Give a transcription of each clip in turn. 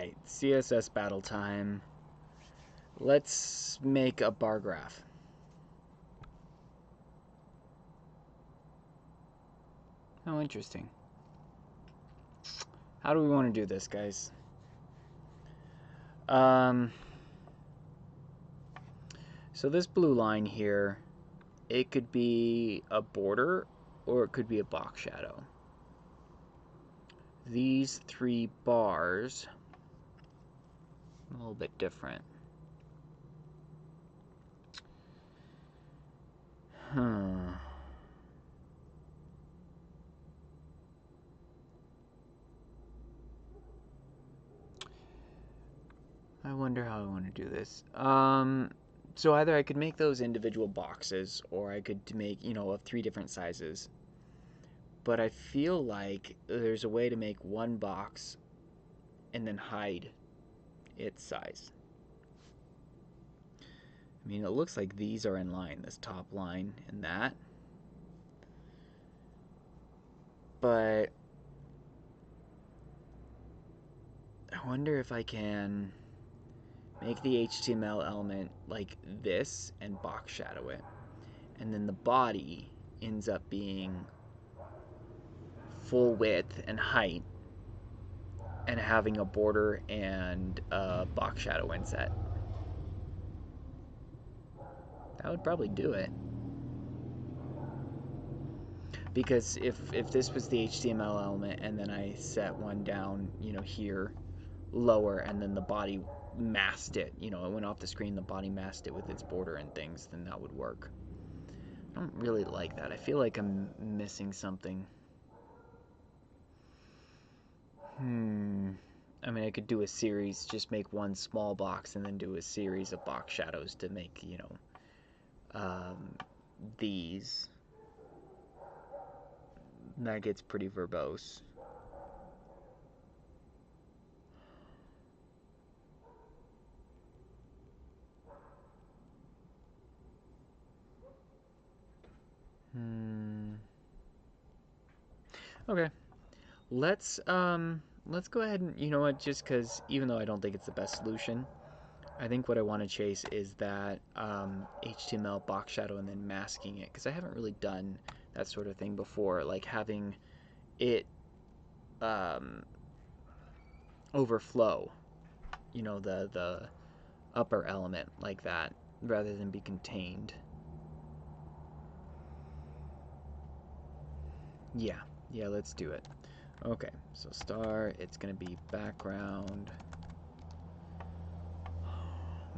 Alright, CSS battle time. Let's make a bar graph. Oh, interesting. How do we want to do this, guys? So this blue line here, it could be a border or it could be a box shadow. These three bars, a little bit different. I wonder how I want to do this. So either I could make those individual boxes, or I could make, of 3 different sizes. But I feel like there's a way to make one box and then hide its size. I mean, it looks like these are in line, this top line and that. But I wonder if I can make the HTML element like this and box shadow it. And then the body ends up being full width and height and having a border and a box shadow inset. That would probably do it. Because if this was the HTML element and then I set one down, here, lower, and then the body masked it, it went off the screen, the body masked it with its border and things, then that would work. I don't really like that. I feel like I'm missing something. I mean, I could do a series, just make one small box and then do a series of box shadows to make, these. That gets pretty verbose. Okay. Let's go ahead and, you know what, just because even though I don't think it's the best solution, I think what I want to chase is that HTML box shadow and then masking it, because I haven't really done that sort of thing before, like having it overflow, the upper element like that, rather than be contained. Yeah, let's do it. Okay, so star, it's gonna be background.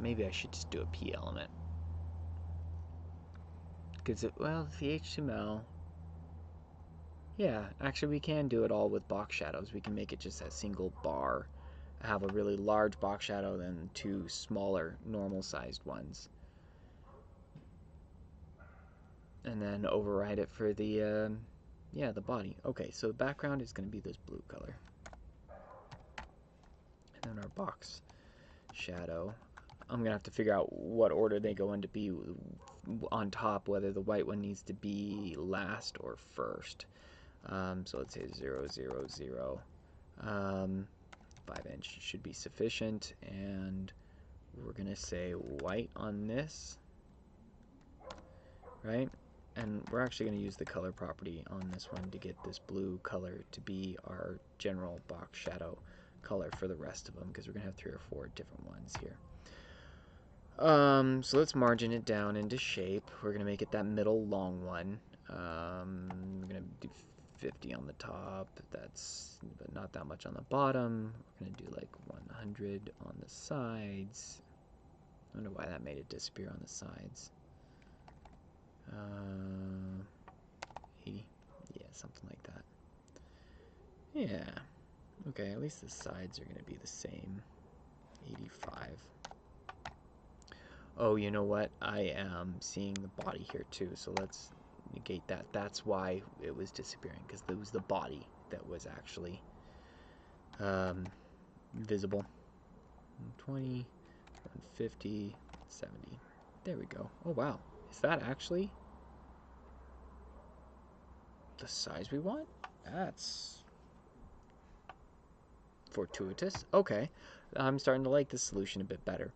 Maybe I should just do a P element. Because, well, the HTML... Yeah, actually we can do it all with box shadows. We can make it just a single bar. Have a really large box shadow, then 2 smaller, normal-sized ones. And then override it for the, the body. Okay, so the background is going to be this blue color. And then our box shadow. I'm going to have to figure out what order they go into be on top, whether the white one needs to be last or first. So let's say 0, 0, 0. 5-inch should be sufficient, and we're going to say white on this, right? And we're actually going to use the color property on this one to get this blue color to be our general box shadow color for the rest of them, because we're going to have 3 or 4 different ones here. So let's margin it down into shape. We're going to make it that middle long one. We're going to do 50 on the top, but not that much on the bottom. We're going to do like 100 on the sides. I wonder why that made it disappear on the sides. 80, yeah, something like that. Yeah, okay, at least the sides are going to be the same. 85. Oh, you know what? I am seeing the body here too, so let's negate that. That's why it was disappearing, because it was the body that was actually visible. 20, 150, 70. There we go. Oh, wow. Is that actually the size we want? That's fortuitous. Okay, I'm starting to like this solution a bit better.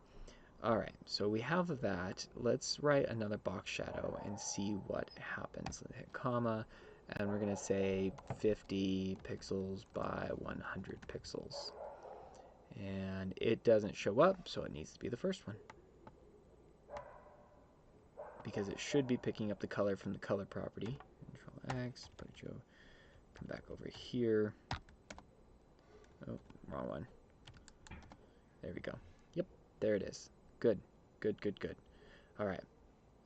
All right, so we have that. Let's write another box shadow and see what happens. Let's hit comma, and we're going to say 50 pixels by 100 pixels. And it doesn't show up, so it needs to be the first one, because it should be picking up the color from the color property. Control X, come back over here. Oh, wrong one. There we go. Yep, there it is. Good, good, good, good. All right,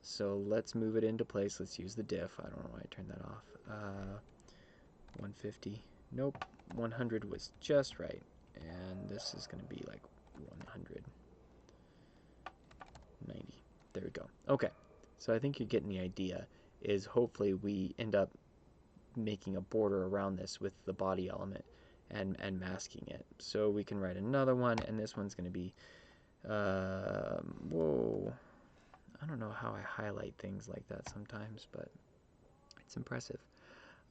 so let's move it into place. Let's use the diff. I don't know why I turned that off. 150. Nope, 100 was just right. And this is going to be like 190. There we go. Okay, so I think you're getting the idea. Is hopefully we end up making a border around this with the body element and masking it. So we can write another one, and this one's going to be, whoa, I don't know how I highlight things like that sometimes, but it's impressive.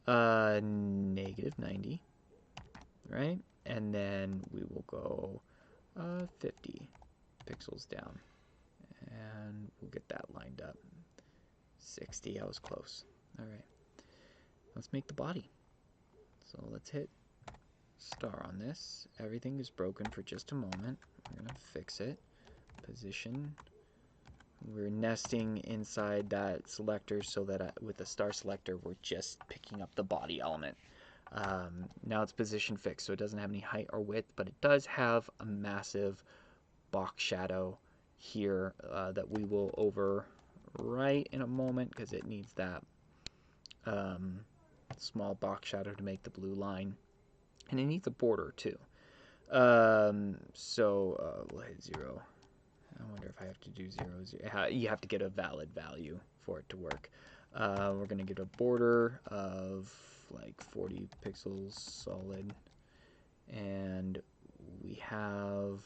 Negative 90, right? And then we will go 50 pixels down, and we'll get that lined up. 60, I was close. All right, let's make the body. So let's hit star on this. Everything is broken for just a moment. We're gonna fix it. Position. We're nesting inside that selector so that with the star selector, we're just picking up the body element. Now it's position fixed, so it doesn't have any height or width, but it does have a massive box shadow here that we will overwrite in a moment because it needs that small box shadow to make the blue line. And it needs a border too. So we'll hit 0. I wonder if I have to do 0, 0. You have to get a valid value for it to work. We're going to get a border of like 40 pixels solid. And we're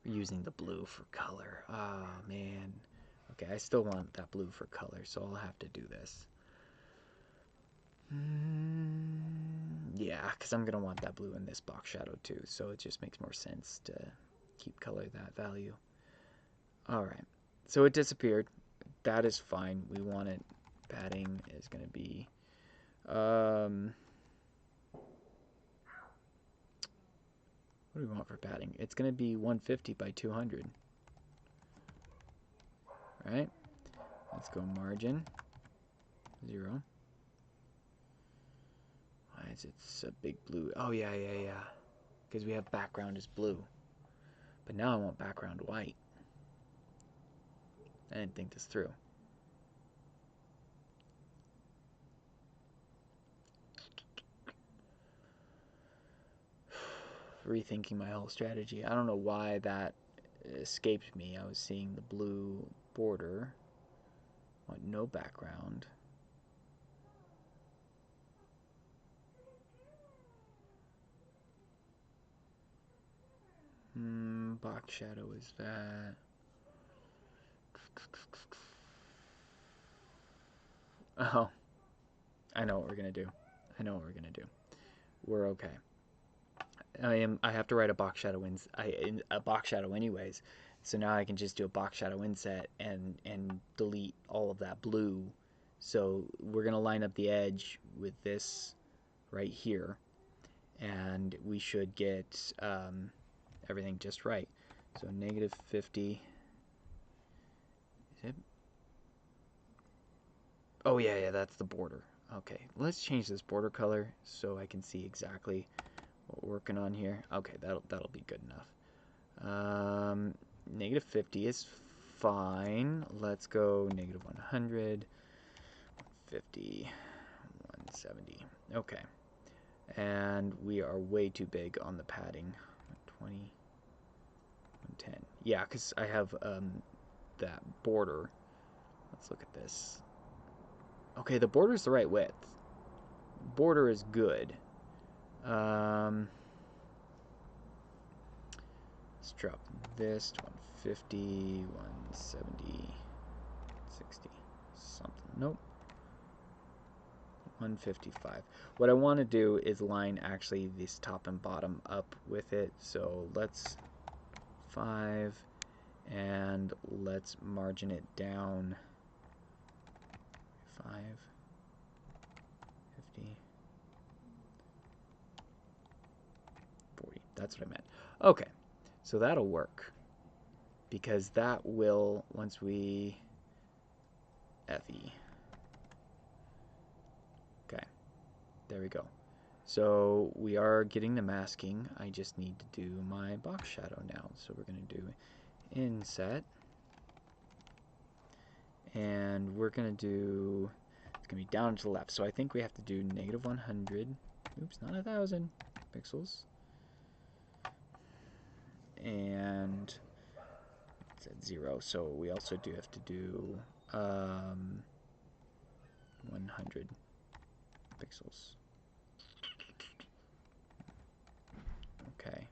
using the blue for color. Oh, man. Okay, I still want that blue for color, so I'll have to do this. Yeah, because I'm going to want that blue in this box shadow too, so it just makes more sense to keep color that value. Alright, so it disappeared. That is fine. We want it. Padding is going to be... what do we want for padding? It's going to be 150 by 200. Right? Let's go margin. 0. Why is it a big blue? Oh, yeah. Because we have background is blue. But now I want background white. I didn't think this through. Rethinking my whole strategy. I don't know why that escaped me. I was seeing the blue border. I want no background. Box shadow is that. Oh, I know what we're gonna do. We're okay. I have to write a box shadow anyways. So now I can just do a box shadow inset and delete all of that blue. So we're gonna line up the edge with this right here, and we should get everything just right. So negative 50. Is it? Oh yeah, that's the border. Okay, let's change this border color so I can see exactly what we're working on here. Okay, that'll be good enough. Negative 50 is fine. Let's go negative 100, 150, 170. Okay, and we are way too big on the padding. 120, 110. Yeah, because I have that border. Let's look at this. Okay, the border is the right width. Border is good. Let's drop this to 150, 170, 60, something. Nope. 155. What I want to do is line actually this top and bottom up with it. So let's 5, and let's margin it down 5, 50, 40. That's what I meant. Okay, so that'll work, because that will, once we FE. Okay, there we go. So we are getting the masking. I just need to do my box shadow now. So we're going to do inset, and we're going to do, it's going to be down to the left. So I think we have to do negative 100, oops, not 1,000 pixels. And it's at 0, so we also do have to do 100 pixels. Okay.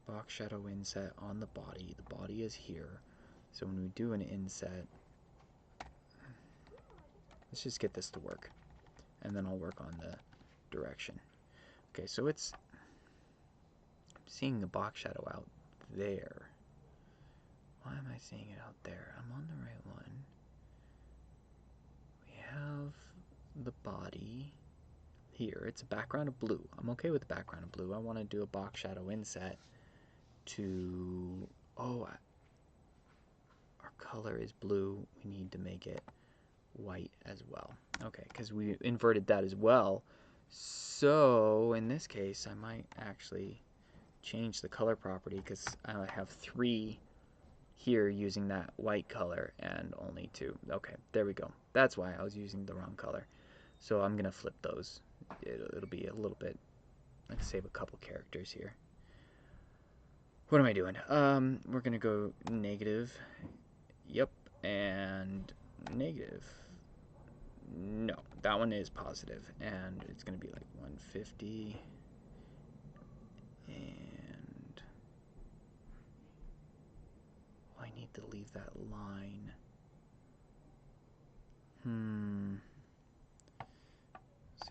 Box shadow inset on the body. The body is here. So when we do an inset, let's just get this to work, and then I'll work on the direction. Okay, so it's seeing the box shadow out there. Why am I seeing it out there? I'm on the right one. We have the body here. It's a background of blue. I'm okay with the background of blue. I want to do a box shadow inset to, oh, our color is blue. We need to make it white as well. Okay, because we inverted that as well. So in this case, I might actually change the color property, because I have 3 here using that white color and only 2. Okay, there we go. That's why I was using the wrong color. So I'm gonna flip those. It'll be a little bit, let's save a couple characters here. What am I doing? We're gonna go negative. Yep, and negative. No, that one is positive, and it's gonna be like 150. And I need to leave that line.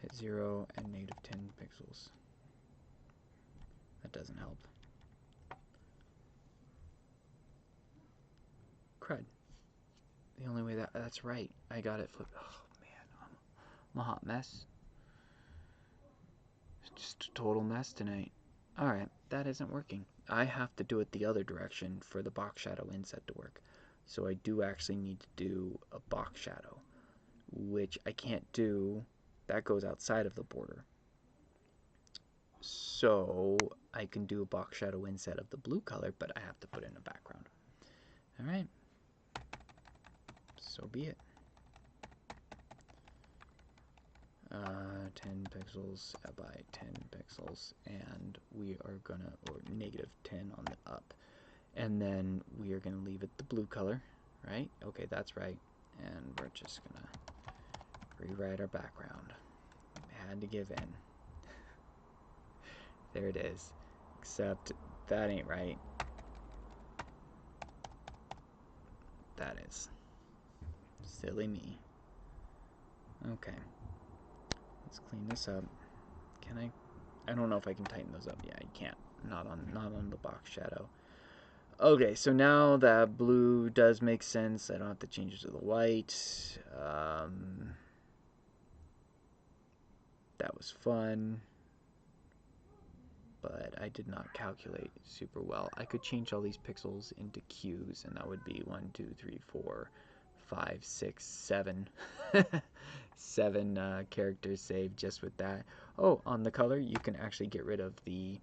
Set 0 and negative 10 pixels. That doesn't help. Crud. The only way that's right. I got it flipped. Oh man, I'm a hot mess. It's just a total mess tonight. Alright, that isn't working. I have to do it the other direction for the box shadow inset to work. So I do actually need to do a box shadow, which I can't do. That goes outside of the border. So I can do a box shadow inset of the blue color, but I have to put in a background. Alright. So be it. 10 pixels by 10 pixels, and we are gonna, or negative 10 on the up, and then we are gonna leave it the blue color, right? Okay, that's right. And we're just gonna rewrite our background. I had to give in. There it is. Except that ain't right. That is. Silly me. Okay. Let's clean this up. Can I don't know if I can tighten those up. Yeah, I can't. Not on the box shadow. Okay, so now that blue does make sense. I don't have to change it to the white. That was fun, but I did not calculate super well. I could change all these pixels into Qs, and that would be 1, 2, 3, 4, 5, 6, 7. 7 characters saved just with that. Oh, on the color, you can actually get rid of the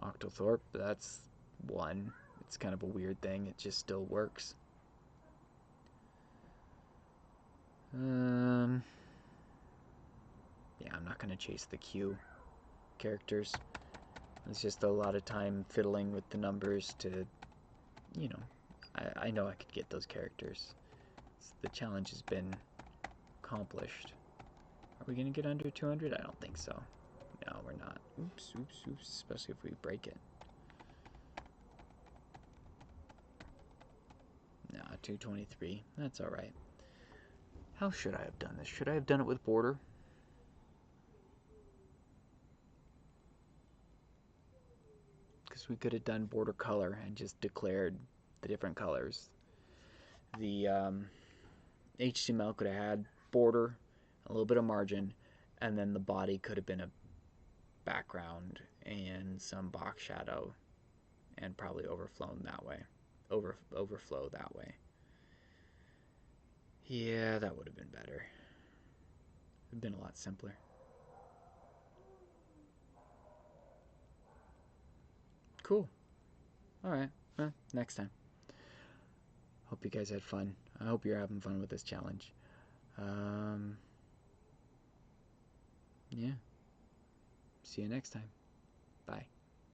Octothorpe. That's 1. It's kind of a weird thing. It just still works. Yeah, I'm not going to chase the Q characters. It's just a lot of time fiddling with the numbers to, you know, I know I could get those characters. The challenge has been accomplished. Are we going to get under 200? I don't think so. No, we're not. Oops, oops, oops, especially if we break it. No, 223. That's alright. How should I have done this? Should I have done it with border? Because we could have done border color and just declared the different colors. The HTML could have had border, a little bit of margin, and then the body could have been a background and some box shadow, and probably overflown that way. Overflow that way. Yeah, that would have been better. It would have been a lot simpler. Cool. Alright, well, next time. Hope you guys had fun. I hope you're having fun with this challenge. Yeah. See you next time. Bye.